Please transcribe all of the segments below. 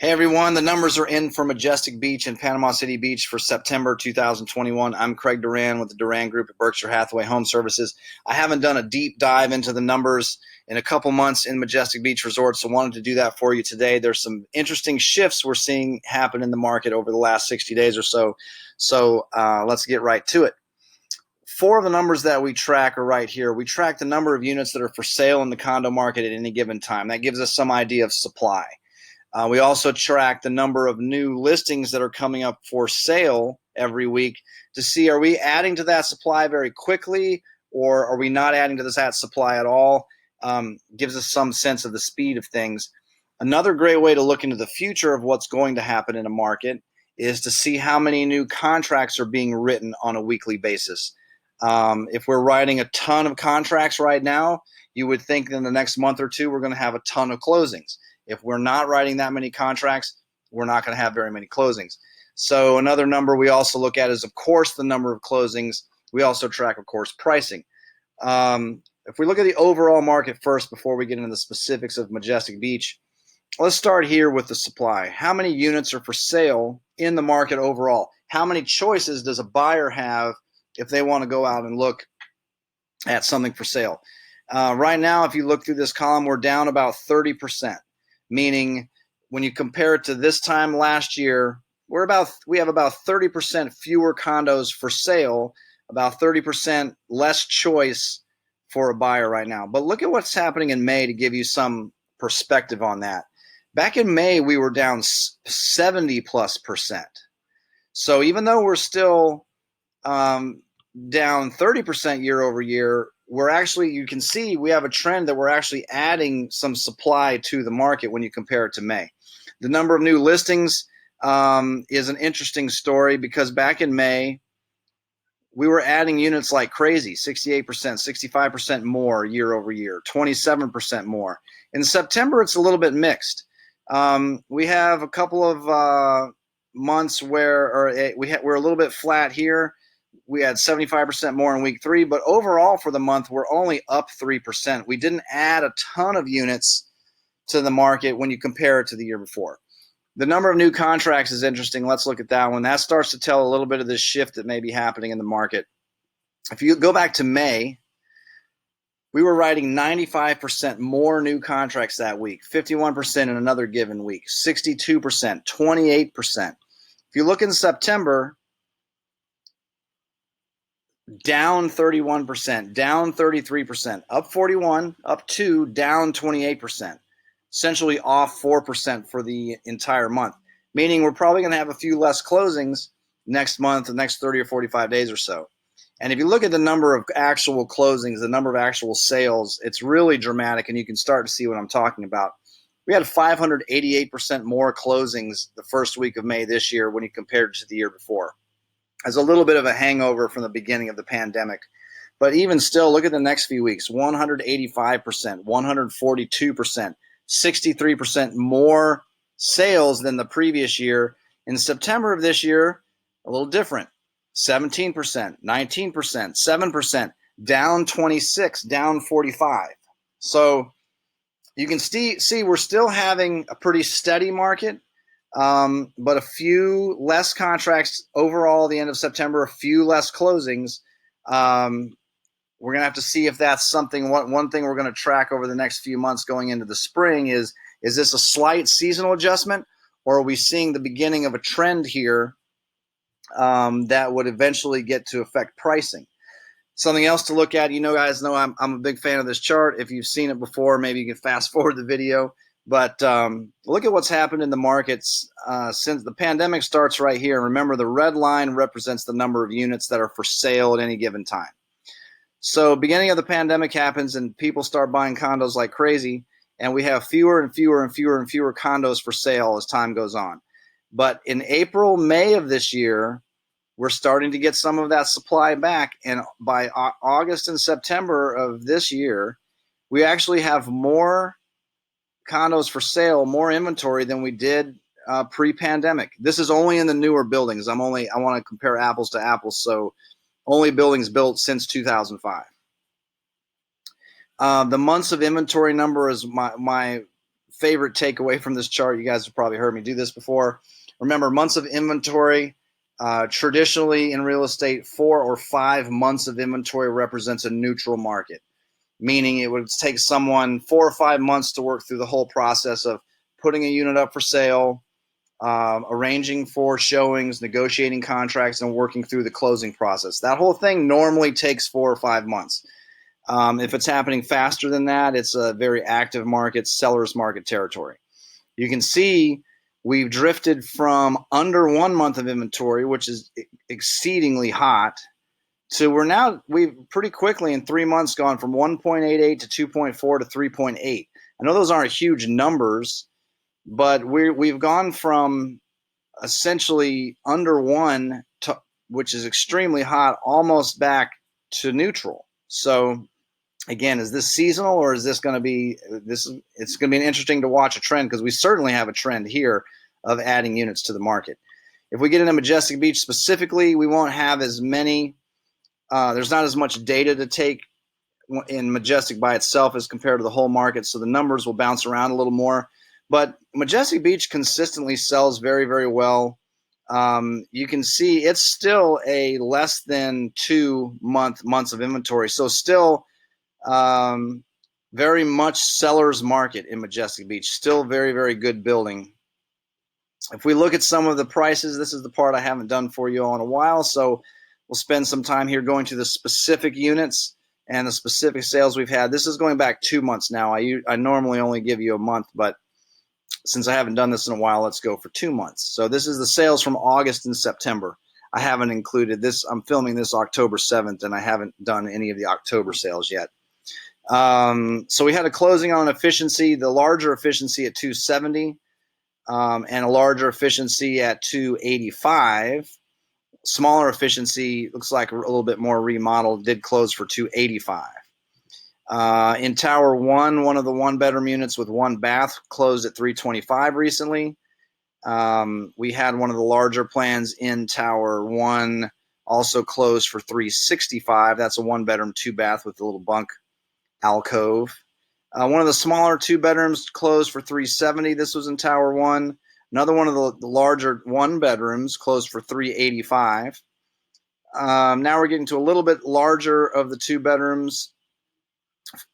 Hey everyone, the numbers are in for Majestic Beach and Panama City Beach for September 2021. I'm Craig Duran with the Duran Group at Berkshire Hathaway HomeServices. I haven't done a deep dive into the numbers in a couple months in Majestic Beach Resort, so wanted to do that for you today. There's some interesting shifts we're seeing happen in the market over the last 60 days or so. Let's get right to it. Four of the numbers that we track are right here. We track the number of units that are for sale in the condo market at any given time. That gives us some idea of supply. We also track the number of new listings that are coming up for sale every week to see, are we adding to that supply very quickly, or are we not adding to that supply at all? Gives us some sense of the speed of things. Another great way to look into the future of what's going to happen in a market is to see how many new contracts are being written on a weekly basis. If we're writing a ton of contracts right now, you would think in the next month or two we're going to have a ton of closings. If we're not writing that many contracts, we're not going to have very many closings. So another number we also look at is, of course, the number of closings. We also track, of course, pricing. If we look at the overall market first before we get into the specifics of Majestic Beach, let's start here with the supply. How many units are for sale in the market overall? How many choices does a buyer have if they want to go out and look at something for sale? Right now, if you look through this column, we're down about 30%. Meaning when you compare it to this time last year, we have about 30% fewer condos for sale, about 30% less choice for a buyer right now. But look at what's happening in May to give you some perspective on that. Back in May, we were down 70+%. So even though we're still down 30% year over year, we're actually, you can see we have a trend that we're actually adding some supply to the market when you compare it to May. The number of new listings is an interesting story, because back in May, we were adding units like crazy, 68%, 65% more year over year, 27% more. In September, it's a little bit mixed. We have a couple of months where we're a little bit flat here. We had 75% more in week 3, but overall for the month, we're only up 3%. We didn't add a ton of units to the market when you compare it to the year before. The number of new contracts is interesting. Let's look at that one. That starts to tell a little bit of this shift that may be happening in the market. If you go back to May, we were writing 95% more new contracts that week, 51% in another given week, 62%, 28%. If you look in September, down 31%, down 33%, up 41%, up 2%, down 28%, essentially off 4% for the entire month, meaning we're probably going to have a few less closings next month, the next 30 or 45 days or so. And if you look at the number of actual closings, the number of actual sales, it's really dramatic, and you can start to see what I'm talking about. We had 588% more closings the first week of May this year when you compared it to the year before. As a little bit of a hangover from the beginning of the pandemic. But even still, look at the next few weeks, 185%, 142%, 63% more sales than the previous year. In September of this year, a little different, 17%, 19%, 7%, down 26%, down 45%. So you can see we're still having a pretty steady market. But a few less contracts overall at the end of September, a few less closings. We're going to have to see if that's something. One thing we're going to track over the next few months going into the spring is this a slight seasonal adjustment, or are we seeing the beginning of a trend here that would eventually get to affect pricing? Something else to look at, guys know I'm a big fan of this chart. If you've seen it before, maybe you can fast forward the video. But look at what's happened in the markets since the pandemic starts right here. Remember, the red line represents the number of units that are for sale at any given time. So beginning of the pandemic happens and people start buying condos like crazy, and we have fewer and fewer and fewer and fewer condos for sale as time goes on. But in April, May of this year, we're starting to get some of that supply back. And by August and September of this year, we actually have more condos for sale, more inventory than we did pre-pandemic. This is only in the newer buildings. I want to compare apples to apples, so only buildings built since 2005. The months of inventory number is my favorite takeaway from this chart, you guys have probably heard me do this before. Remember, months of inventory, traditionally in real estate, 4 or 5 months of inventory represents a neutral market, meaning it would take someone 4 or 5 months to work through the whole process of putting a unit up for sale, arranging for showings, negotiating contracts, and working through the closing process. That whole thing normally takes 4 or 5 months. If it's happening faster than that, it's a very active market, seller's market territory. You can see we've drifted from under 1 month of inventory, which is exceedingly hot, to we've pretty quickly in 3 months gone from 1.88 to 2.4 to 3.8. I know those aren't huge numbers, but we've gone from essentially under 1 to, which is extremely hot, almost back to neutral. So again, is this seasonal, or is this going to be this? It's going to be interesting to watch a trend, because we certainly have a trend here of adding units to the market. If we get into Majestic Beach specifically, we won't have as many. There's not as much data to take in Majestic by itself as compared to the whole market, so the numbers will bounce around a little more. But Majestic Beach consistently sells very, very well. You can see it's still a less than 2 months of inventory, so still very much seller's market in Majestic Beach. Still very, very good building. If we look at some of the prices, this is the part I haven't done for you all in a while, so we'll spend some time here going to the specific units and the specific sales we've had. This is going back 2 months now. I normally only give you a month, but since I haven't done this in a while, let's go for 2 months. So this is the sales from August and September. I haven't included this. I'm filming this October 7th, and I haven't done any of the October sales yet. So we had a closing on efficiency, the larger efficiency at 270, and a larger efficiency at 285. Smaller efficiency, looks like a little bit more remodeled, did close for 285. In Tower 1, one of the 1-bedroom units with 1 bath closed at 325 recently. We had one of the larger plans in Tower 1 also closed for 365. That's a 1-bedroom, 2-bath with a little bunk alcove. One of the smaller 2-bedrooms closed for 370. This was in Tower 1. Another one of the larger 1-bedrooms closed for 385. Now we're getting to a little bit larger of the 2-bedrooms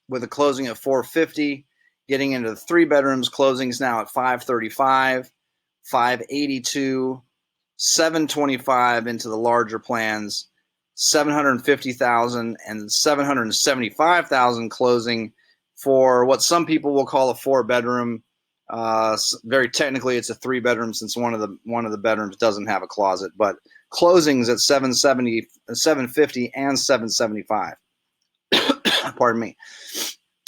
with a closing at 450. Getting into the 3-bedrooms, closings now at 535, 582, 725 into the larger plans, 750,000 and 775,000 closing for what some people will call a 4-bedroom. Very technically, it's a 3-bedroom since one of the bedrooms doesn't have a closet. But closings at 770, 750, and 775. Pardon me.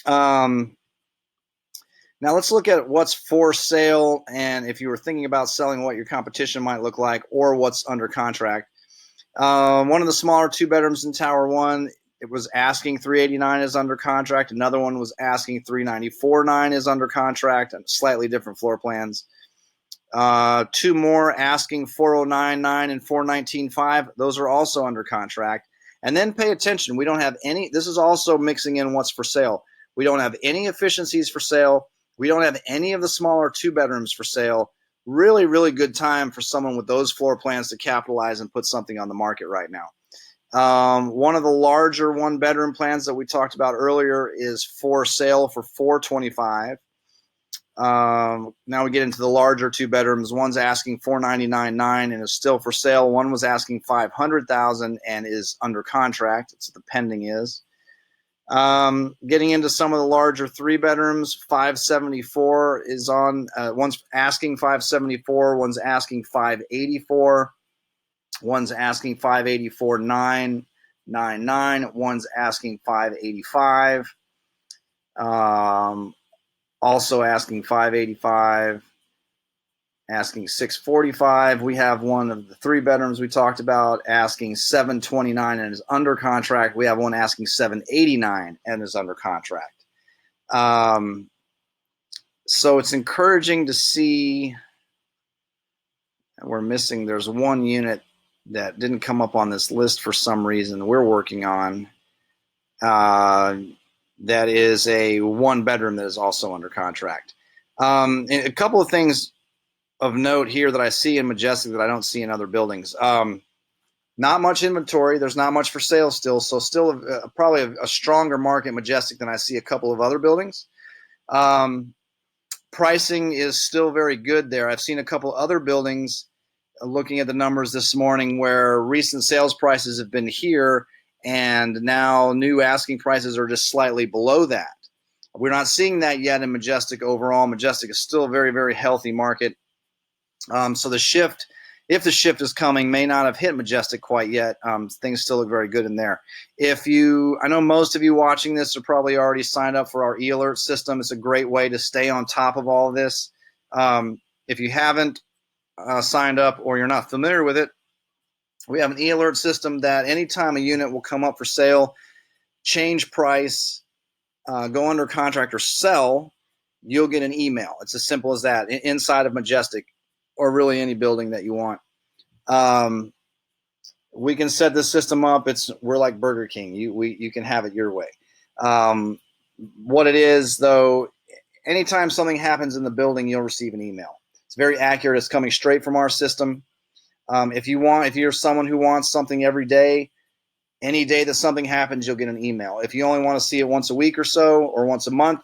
Now let's look at what's for sale, and if you were thinking about selling, what your competition might look like, or what's under contract. One of the smaller 2-bedrooms in Tower 1, it was asking 389 is under contract. Another one was asking 394.9 is under contract, and slightly different floor plans. 2 more asking 409.9 and 419.5. Those are also under contract. And then pay attention. We don't have any. This is also mixing in what's for sale. We don't have any efficiencies for sale. We don't have any of the smaller 2-bedrooms for sale. Really, really good time for someone with those floor plans to capitalize and put something on the market right now. One of the larger 1-bedroom plans that we talked about earlier is for sale for 425. Now we get into the larger 2-bedrooms. One's asking 499.9 and is still for sale. One was asking 500,000 and is under contract. It's the pending is. Getting into some of the larger 3-bedrooms, 574 is on. One's asking 574. One's asking 584. One's asking 584.999. One's asking 585. Also asking 585, asking 645. We have one of the 3-bedrooms we talked about asking 729 and is under contract. We have one asking 789 and is under contract. So it's encouraging to see. We're missing. There's one unit that didn't come up on this list for some reason we're working on. That is a 1-bedroom that is also under contract. And a couple of things of note here that I see in Majestic that I don't see in other buildings. Not much inventory. There's not much for sale still. So still probably a stronger market Majestic than I see a couple of other buildings. Pricing is still very good there. I've seen a couple other buildings looking at the numbers this morning where recent sales prices have been here and now new asking prices are just slightly below that. We're not seeing that yet in Majestic overall. Majestic is still a very, very healthy market. So the shift, if the shift is coming, may not have hit Majestic quite yet. Things still look very good in there. I know most of you watching this are probably already signed up for our e-alert system. It's a great way to stay on top of all of this. If you haven't signed up or you're not familiar with it, we have an e-alert system that anytime a unit will come up for sale, change price, go under contract or sell, you'll get an email. It's as simple as that inside of Majestic or really any building that you want. We can set this system up. We're like Burger King. You can have it your way. What it is, though, anytime something happens in the building, you'll receive an email. It's very accurate. It's coming straight from our system. If you're someone who wants something every day, any day that something happens, you'll get an email. If you only want to see it once a week or so, or once a month,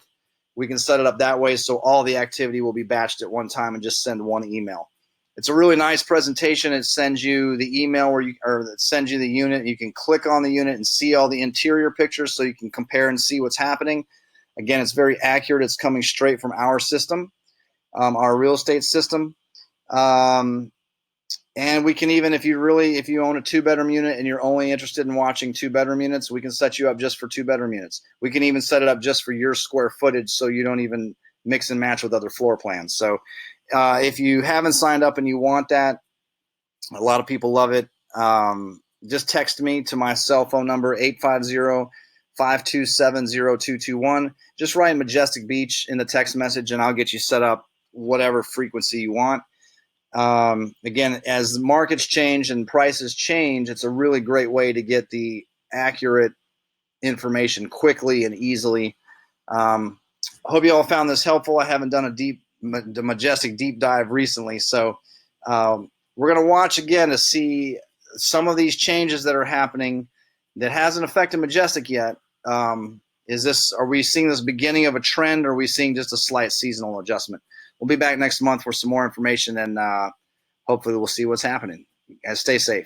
we can set it up that way so all the activity will be batched at one time and just send one email. It's a really nice presentation. It sends you the email it sends you the unit. You can click on the unit and see all the interior pictures so you can compare and see what's happening. Again, it's very accurate. It's coming straight from our system, our real estate system. And we can even, if you own a 2-bedroom unit and you're only interested in watching 2-bedroom units, we can set you up just for 2-bedroom units. We can even set it up just for your square footage so you don't even mix and match with other floor plans. So if you haven't signed up and you want that, a lot of people love it. Just text me to my cell phone number, 850-527-0221. Just write Majestic Beach in the text message and I'll get you set up whatever frequency you want. Again, as the markets change and prices change, it's a really great way to get the accurate information quickly and easily. I hope you all found this helpful. I haven't done the Majestic deep dive recently, so we're going to watch again to see some of these changes that are happening that hasn't affected Majestic yet. Are we seeing this beginning of a trend, or are we seeing just a slight seasonal adjustment? We'll be back next month for some more information, and hopefully we'll see what's happening. Guys, stay safe.